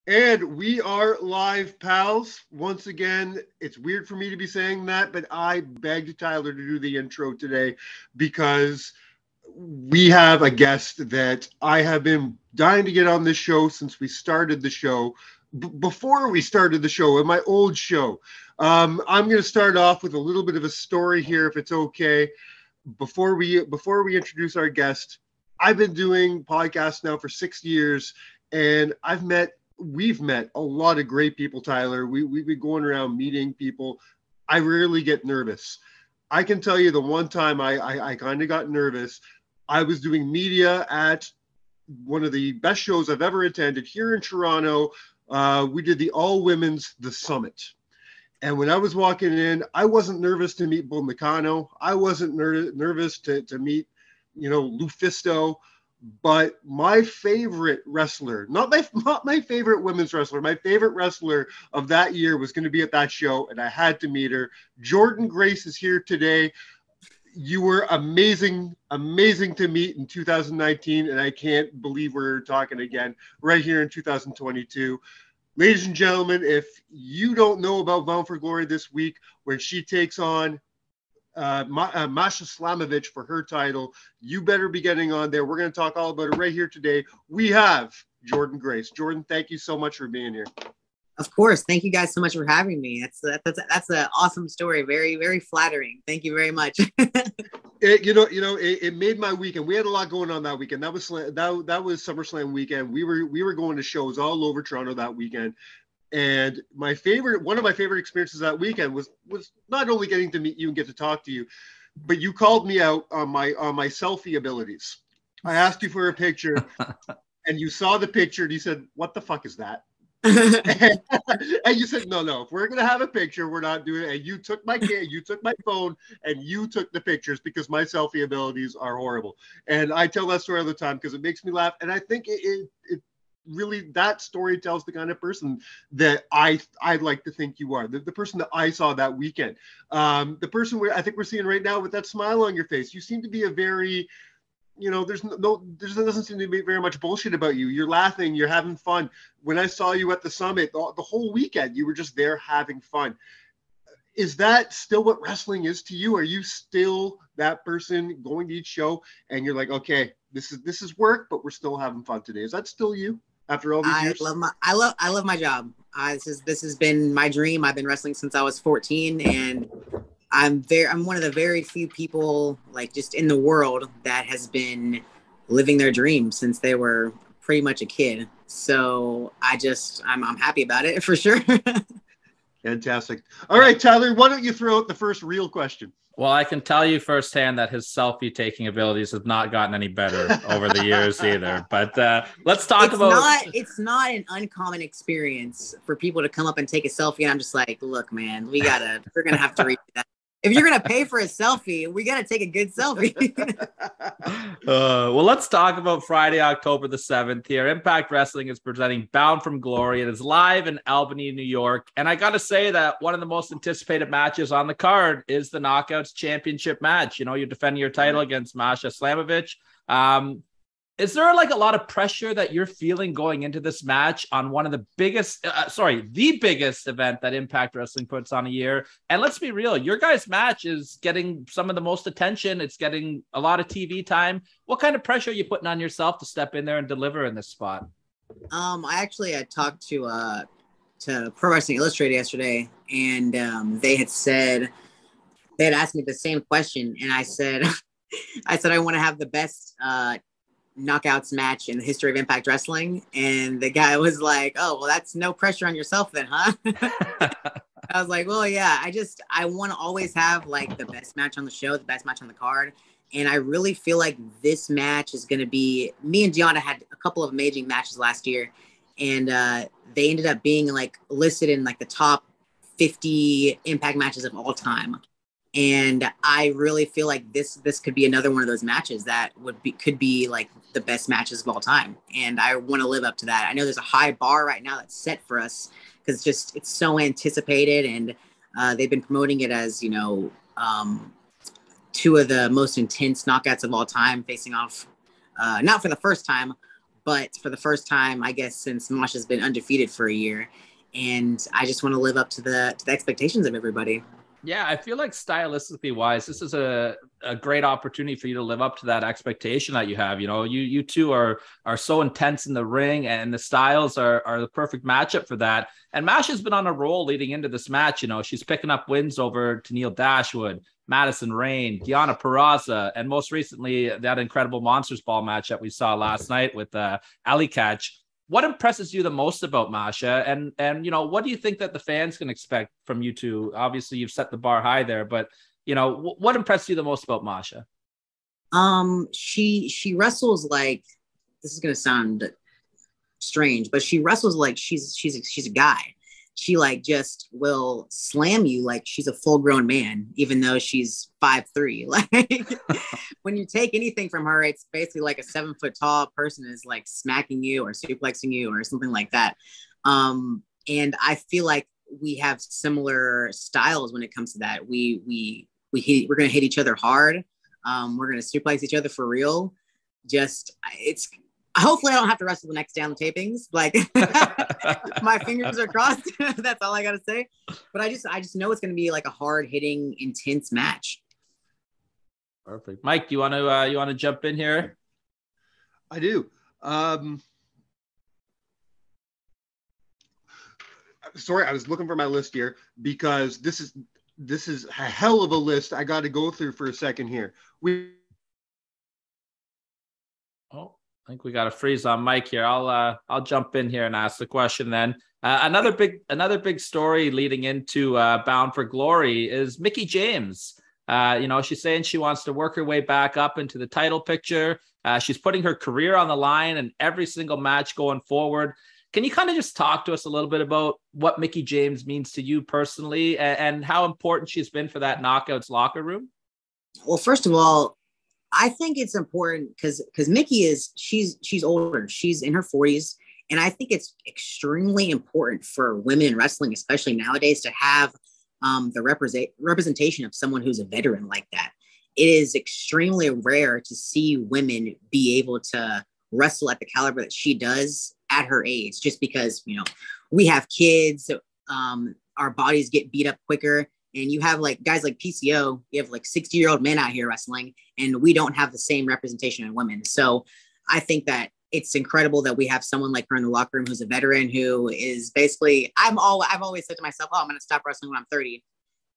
And we are live, pals. Once again, it's weird for me to be saying that, but I begged Tyler to do the intro today because we have a guest that I have been dying to get on this show since we started the show. Before we started the show, in my old show, I'm going to start off with a little bit of a story here, if it's okay. Before we introduce our guest, I've been doing podcasts now for 6 years, and we've met a lot of great people, Tyler. We've been going around meeting people. I rarely get nervous. I can tell you the one time I kind of got nervous. I was doing media at one of the best shows I've ever attended here in Toronto. We did the all women's The Summit. And when I was walking in, I wasn't nervous to meet Bull Nakano. I wasn't nervous to meet, Lufisto. But my favorite wrestler, not my favorite women's wrestler, my favorite wrestler of that year was going to be at that show, and I had to meet her. Jordynne Grace is here today. You were amazing, amazing to meet in 2019, and I can't believe we're talking again right here in 2022. Ladies and gentlemen, if you don't know about Bound for Glory this week, when she takes on Masha for her title, you better be getting on there. We're going to talk all about it right here today. We have Jordynne Grace. Jordynne, thank you so much for being here. Of course. Thank you guys so much for having me. That's an awesome story. Very, very flattering. Thank you very much. It made my weekend. We had a lot going on that weekend. That was SummerSlam weekend. We were going to shows all over Toronto that weekend. And one of my favorite experiences that weekend was not only getting to meet you and get to talk to you, but you called me out on my selfie abilities. I asked you for a picture, and you saw the picture, and you said, "What the fuck is that?" and you said, no, if we're gonna have a picture, we're not doing it. And you took my phone, and you took the pictures because my selfie abilities are horrible. And I tell that story all the time because it makes me laugh. And I think it really, that story tells the kind of person that I'd like to think you are. The person that I saw that weekend. The person I think we're seeing right now with that smile on your face. You seem to be a very, there doesn't seem to be very much bullshit about you. You're laughing, you're having fun. When I saw you at the summit, the whole weekend, you were just there having fun. Is that still what wrestling is to you? Are you still that person going to each show and you're like, okay, this is work, but we're still having fun today? Is that still you after all these years? I love my job. This has been my dream. I've been wrestling since I was 14, and I'm one of the very few people, like, just in the world that has been living their dream since they were pretty much a kid. So I'm happy about it for sure. Fantastic. All right, Tyler, why don't you throw out the first real question? Well, I can tell you firsthand that his selfie taking abilities have not gotten any better over the years either. But let's talk about. It's not an uncommon experience for people to come up and take a selfie, and I'm just like, look, man, we're gonna have to read that. If you're going to pay for a selfie, we got to take a good selfie. Well, let's talk about Friday, October the 7th here. Impact Wrestling is presenting Bound from Glory. It is live in Albany, New York. And I got to say that one of the most anticipated matches on the card is the Knockouts Championship match. You're defending your title against Masha. Is there like a lot of pressure that you're feeling going into this match on one of the biggest, the biggest event that Impact Wrestling puts on a year? And let's be real, your guys' match is getting some of the most attention. It's getting a lot of TV time. What kind of pressure are you putting on yourself to step in there and deliver in this spot? I talked to Pro Wrestling Illustrated yesterday, and they had asked me the same question, and I said, I want to have the best knockouts match in the history of Impact Wrestling, and the guy was like, "Oh, well, that's no pressure on yourself then, huh?" I was like, "Well, yeah, I want to always have like the best match on the show, the best match on the card, and I really feel like this match is going to be." Me and Gianna had a couple of amazing matches last year, and they ended up being like listed in like the top 50 Impact matches of all time. And I really feel like this could be another one of those matches that could be like the best matches of all time. And I want to live up to that. I know there's a high bar right now that's set for us because it's so anticipated, and they've been promoting it as, two of the most intense knockouts of all time facing off, not for the first time, but for the first time, I guess, since Masha's been undefeated for a year. And I just want to live up to the expectations of everybody. Yeah, I feel like stylistically wise, this is a great opportunity for you to live up to that expectation that you have. You know, you two are so intense in the ring, and the styles are the perfect matchup for that. And Masha's been on a roll leading into this match. You know, she's picking up wins over Tennille Dashwood, Madison Rain, Deonna Purrazzo, and most recently that incredible Monsters Ball match that we saw last night with Ali Catch. What impresses you the most about Masha? And you know, what do you think that the fans can expect from you two? Obviously, you've set the bar high there, but you know, what impressed you the most about Masha? She wrestles like, this is gonna sound strange, but she wrestles like she's a guy. She like just will slam you like she's a full grown man, even though she's 5'3". Like when you take anything from her, it's basically like a 7 foot tall person is like smacking you or suplexing you or something like that. And I feel like we have similar styles when it comes to that. We're gonna hit each other hard. We're gonna suplex each other for real. Hopefully I don't have to wrestle the next day on the tapings. Like my fingers are crossed. That's all I gotta say. But I just know it's gonna be like a hard hitting, intense match. Perfect. Mike, do you want to jump in here? I do. Sorry, I was looking for my list here because this is a hell of a list I got to go through for a second here. I think we got a freeze on Mike here. I'll jump in here and ask the question then. Another big story leading into Bound for Glory is Mickie James. You know, she's saying she wants to work her way back up into the title picture. She's putting her career on the line in every single match going forward. Can you kind of just talk to us a little bit about what Mickie James means to you personally and how important she's been for that Knockouts locker room? Well, first of all, I think it's important because Mickie she's older. She's in her 40s. And I think it's extremely important for women in wrestling, especially nowadays, to have the representation of someone who's a veteran like that. It is extremely rare to see women be able to wrestle at the caliber that she does at her age, just because, you know, we have kids, our bodies get beat up quicker. And you have like guys like PCO, you have like 60-year-old men out here wrestling, and we don't have the same representation in women. So I think that it's incredible that we have someone like her in the locker room who's a veteran, who is basically, I've always said to myself, oh, I'm going to stop wrestling when I'm 30.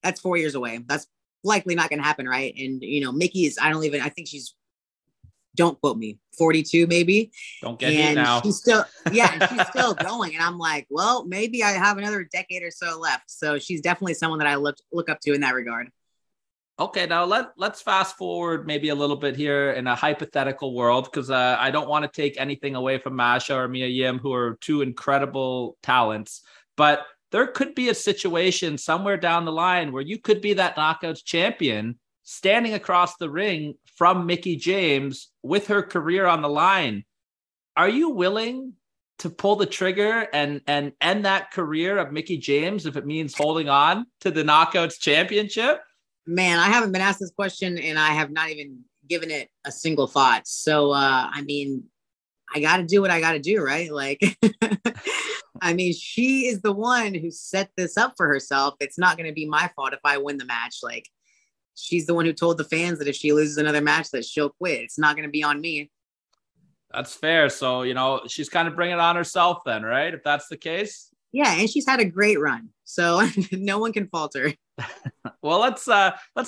That's 4 years away. That's likely not going to happen. Right. And, you know, Mickie is, I think she's, don't quote me, 42 maybe. Don't get me now. She's still, and she's still going. And I'm like, well, maybe I have another decade or so left. So she's definitely someone that I look up to in that regard. Okay, now let's fast forward maybe a little bit here in a hypothetical world, because I don't want to take anything away from Masha or Mia Yim, who are two incredible talents. But there could be a situation somewhere down the line where you could be that Knockouts champion standing across the ring from Mickie James with her career on the line. Are you willing to pull the trigger and end that career of Mickie James if it means holding on to the Knockouts championship? Man, I haven't been asked this question and I have not even given it a single thought. So, I mean, I got to do what I got to do, right? Like, I mean, she is the one who set this up for herself. It's not going to be my fault if I win the match. Like, she's the one who told the fans that if she loses another match that she'll quit. It's not going to be on me. That's fair. So, you know, she's kind of bringing it on herself then, right? If that's the case. Yeah, and she's had a great run. So no one can fault her. Well, let's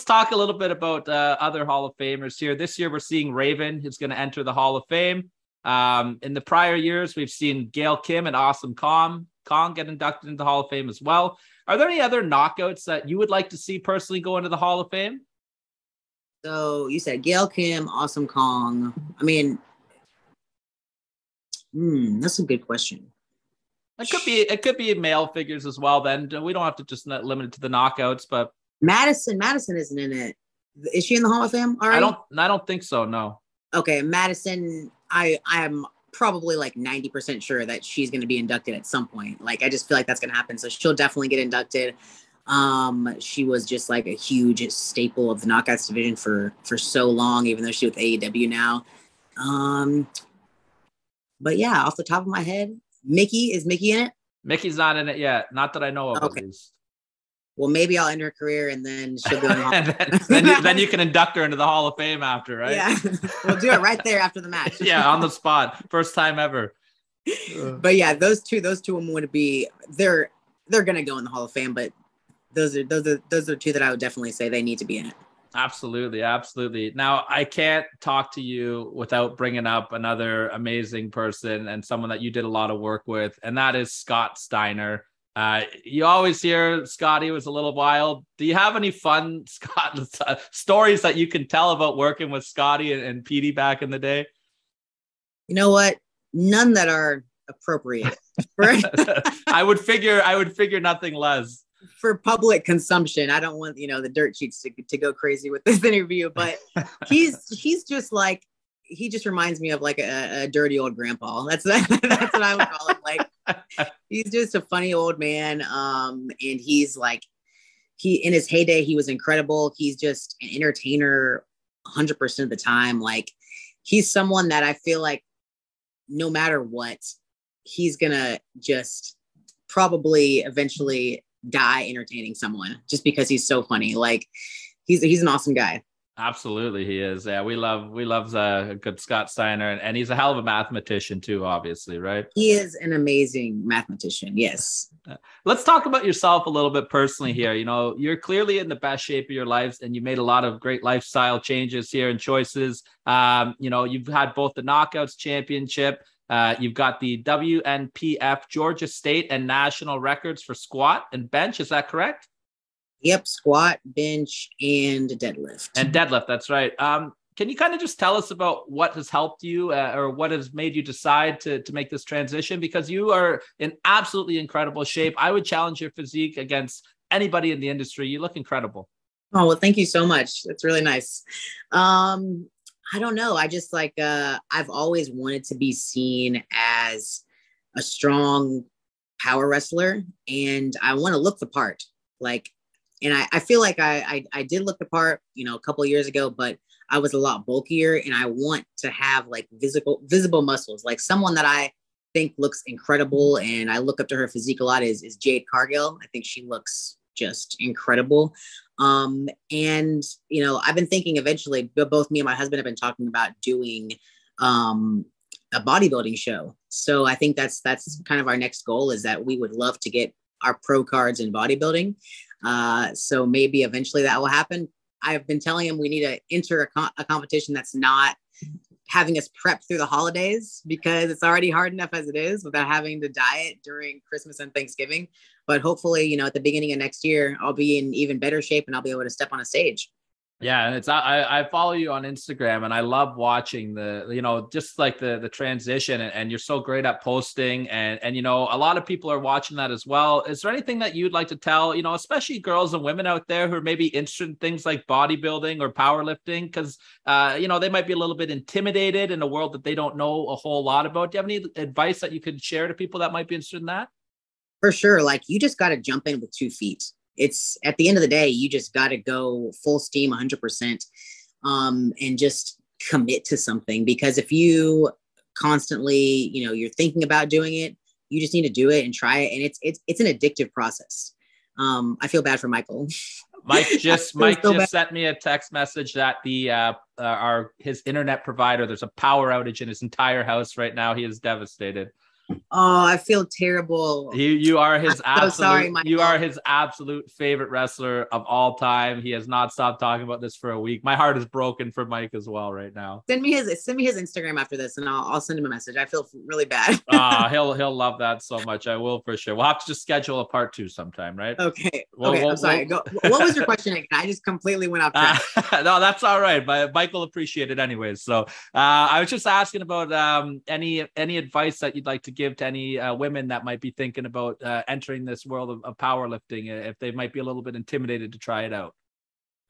talk a little bit about other Hall of Famers here. This year, we're seeing Raven, who's going to enter the Hall of Fame. In the prior years, we've seen Gail Kim and Awesome Kong get inducted into the Hall of Fame as well. Are there any other knockouts that you would like to see personally go into the Hall of Fame? So you said Gail Kim, Awesome Kong. I mean, that's a good question. It could be male figures as well. Then we don't have to just limit it to the knockouts, but Madison isn't in it. Is she in the Hall of Fame already? I don't think so. No. Okay, Madison. I am probably like 90% sure that she's going to be inducted at some point. Like, I just feel like that's going to happen. So she'll definitely get inducted. She was just like a huge staple of the Knockouts division for so long, even though she's with AEW now. But yeah, off the top of my head, is Mickie in it? Mickey's not in it yet. Not that I know of, Okay. at least. Well, maybe I'll end her career and then she'll go in the Hall of Fame. then you can induct her into the Hall of Fame after, right? Yeah, we'll do it right there after the match. Yeah, on the spot. First time ever. But yeah, those two women would be, they're gonna go in the Hall of Fame, but those are two that I would definitely say they need to be in it. Absolutely. Absolutely. Now, I can't talk to you without bringing up another amazing person and someone that you did a lot of work with, and that is Scott Steiner. You always hear Scotty was a little wild. Do you have any fun Scott stories that you can tell about working with Scotty and Petey back in the day? You know what? None that are appropriate. I would figure nothing less. For public consumption. I don't want, the dirt sheets to go crazy with this interview, but he's just like, he just reminds me of like a dirty old grandpa. That's what I would call him. Like, he's just a funny old man. And he's like, in his heyday, he was incredible. He's just an entertainer 100% of the time. Like, he's someone that I feel like no matter what, he's gonna just probably eventually die entertaining someone just because he's so funny. Like, he's an awesome guy. Absolutely, he is. Yeah, we love a good Scott Steiner, and he's a hell of a mathematician too, obviously, right? He is an amazing mathematician. Yes. Let's talk about yourself a little bit personally here. You're clearly in the best shape of your lives, and you made a lot of great lifestyle changes here and choices. You've had both the Knockouts Championship. You've got the WNPF Georgia State and National records for squat and bench. Is that correct? Yep. Squat, bench, and deadlift. That's right. Can you kind of just tell us about what has helped you or what has made you decide to make this transition? Because you are in absolutely incredible shape. I would challenge your physique against anybody in the industry. You look incredible. Oh, well, thank you so much. That's really nice. I don't know. I just I've always wanted to be seen as a strong power wrestler, and I want to look the part. And I feel like I did look the part, a couple of years ago, but I was a lot bulkier, and I want to have like visible muscles. Like, someone that I think looks incredible, and I look up to her physique a lot is Jade Cargill. I think she looks just incredible. And, I've been thinking eventually, both me and my husband have been talking about doing a bodybuilding show. So I think that's kind of our next goal, is that we would love to get our pro cards in bodybuilding. So maybe eventually that will happen. I've been telling him we need to enter a competition that's not having us prep through the holidays, because it's already hard enough as it is without having to diet during Christmas and Thanksgiving. But hopefully, at the beginning of next year, I'll be in even better shape and I'll be able to step on a stage. Yeah, and I follow you on Instagram, and I love watching just like the transition, and you're so great at posting, and a lot of people are watching that as well. Is there anything that you'd like to tell, especially girls and women out there who are maybe interested in things like bodybuilding or powerlifting, because they might be a little bit intimidated in a world that they don't know a whole lot about? Do you have any advice that you could share to people that might be interested in that? For sure. Like, you just got to jump in with 2 feet. It's at the end of the day, you just got to go full steam 100%, and just commit to something. Because if you constantly, you're thinking about doing it, you just need to do it and try it. And it's an addictive process. I feel bad for Michael. Mike just sent me a text message that his internet provider, there's a power outage in his entire house right now. He is devastated. Oh, I feel terrible. You are his sorry, you are his absolute favorite wrestler of all time. He has not stopped talking about this for a week. My heart is broken for Mike as well right now. Send me his Instagram after this, and I'll send him a message. I feel really bad. He'll love that so much. I will, for sure. We'll have to just schedule a part 2 sometime, right? Okay. I'm sorry. What was your question again? I just completely went off track. No, that's all right. Mike will appreciate it anyways. So I was just asking about any advice that you'd like to give to any women that might be thinking about entering this world of powerlifting, if they might be a little bit intimidated to try it out.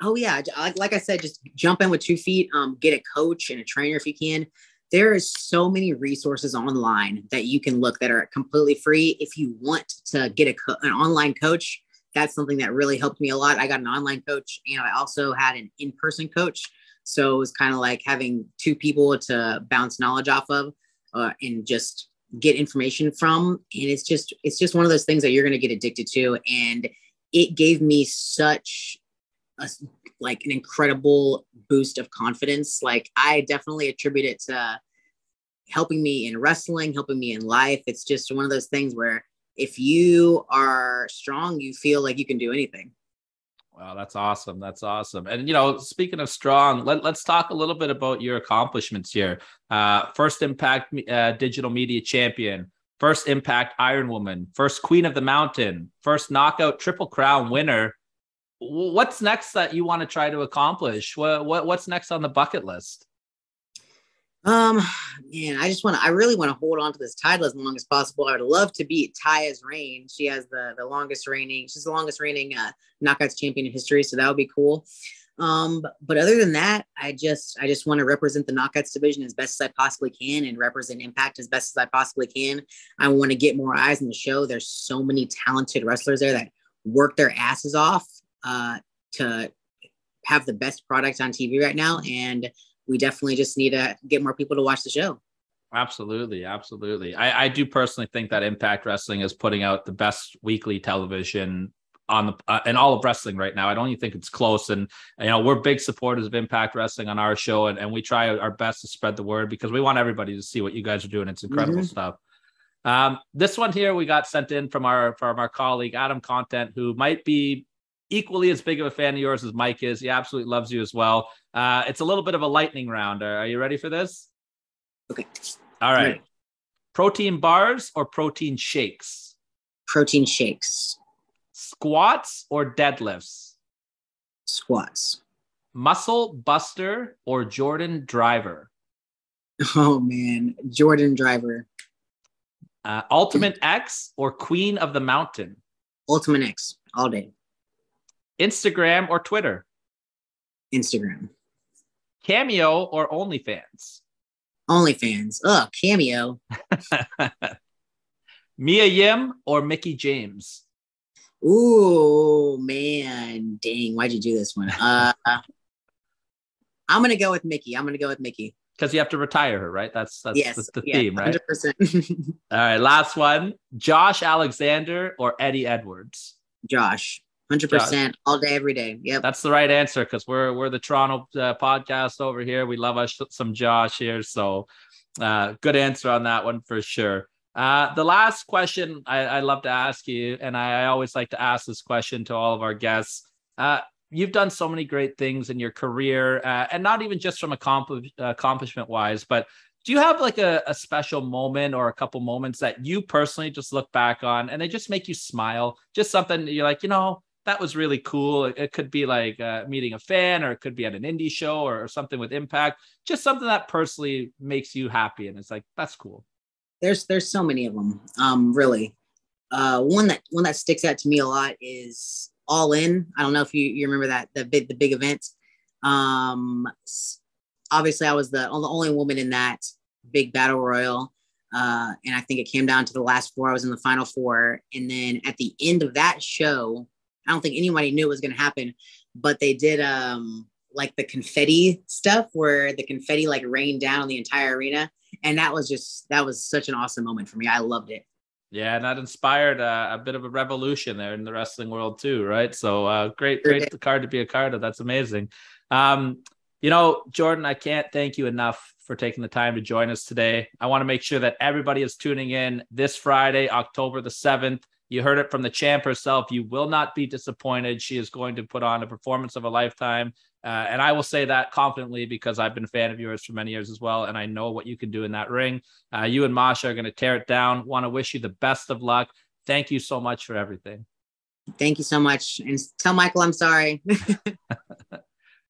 Oh yeah. Like I said, just jump in with 2 feet, get a coach and a trainer if you can. There is so many resources online that you can look that are completely free. If you want to get an online coach, that's something that really helped me a lot. I got an online coach, and I also had an in-person coach. So it was kind of like having 2 people to bounce knowledge off of. and just get information from. And it's just one of those things that you're going to get addicted to. And it gave me such like an incredible boost of confidence. Like I definitely attribute it to helping me in wrestling, helping me in life. It's just one of those things where if you are strong, you feel like you can do anything. Wow, that's awesome. That's awesome. And, you know, speaking of strong, let's talk a little bit about your accomplishments here. First Impact Digital Media Champion, First Impact Iron Woman, First Queen of the Mountain, First Knockout Triple Crown winner. What's next that you want to try to accomplish? What's next on the bucket list? Man, I really want to hold on to this title as long as possible. I would love to beat Taya's reign. She has the longest reigning. She's the longest reigning Knockouts champion in history. So that would be cool. But other than that, I just want to represent the Knockouts division as best as I possibly can and represent Impact as best as I possibly can. I want to get more eyes on the show. There's so many talented wrestlers there that work their asses off to have the best product on TV right now. And we definitely just need to get more people to watch the show. Absolutely. Absolutely. I do personally think that Impact Wrestling is putting out the best weekly television on the in all of wrestling right now. I don't even think it's close. And, you know, we're big supporters of Impact Wrestling on our show, and we try our best to spread the word because we want everybody to see what you guys are doing. It's incredible stuff. This one here we got sent in from our colleague, Adam Content, who might be equally as big of a fan of yours as Mike is. He absolutely loves you as well. It's a little bit of a lightning round. Are you ready for this? Okay. All right. Ready. Protein bars or protein shakes? Protein shakes. Squats or deadlifts? Squats. Muscle buster or Jordynne driver? Oh man, Jordynne driver. Ultimate X or Queen of the Mountain? Ultimate X all day. Instagram or Twitter? Instagram. Cameo or OnlyFans? OnlyFans. Oh, Cameo. Mia Yim or Mickie James? Ooh, man. Dang, why'd you do this one? I'm going to go with Mickie. Because you have to retire her, right? That's the theme, right? 100%. All right, last one. Josh Alexander or Eddie Edwards? Josh. 100% all day, every day. Yep. That's the right answer because we're the Toronto podcast over here. We love us some Josh here. So good answer on that one for sure. The last question I love to ask you, and I always like to ask this question to all of our guests. You've done so many great things in your career, and not even just from accomplishment wise, but do you have like a special moment or a couple moments that you personally just look back on and they just make you smile? Just something that you're like, you know, that was really cool. It could be like meeting a fan, or it could be at an indie show or something with Impact. Just something that personally makes you happy. And it's like, that's cool. There's so many of them. Really. One that sticks out to me a lot is All In. I don't know if you remember that, the big event. Obviously I was the only woman in that big battle royal. And I think it came down to the last four. I was in the final four. And then at the end of that show, I don't think anybody knew it was going to happen, but they did like the confetti stuff where the confetti like rained down on the entire arena. And that was such an awesome moment for me. I loved it. Yeah. And that inspired a bit of a revolution there in the wrestling world too. Right. So great card to be a card of. That's amazing. You know, Jordynne, I can't thank you enough for taking the time to join us today. I want to make sure that everybody is tuning in this Friday, October the 7th. You heard it from the champ herself. You will not be disappointed. She is going to put on a performance of a lifetime. And I will say that confidently because I've been a fan of yours for many years as well. And I know what you can do in that ring. You and Masha are going to tear it down. Want to wish you the best of luck. Thank you so much for everything. Thank you so much. And tell Michael I'm sorry.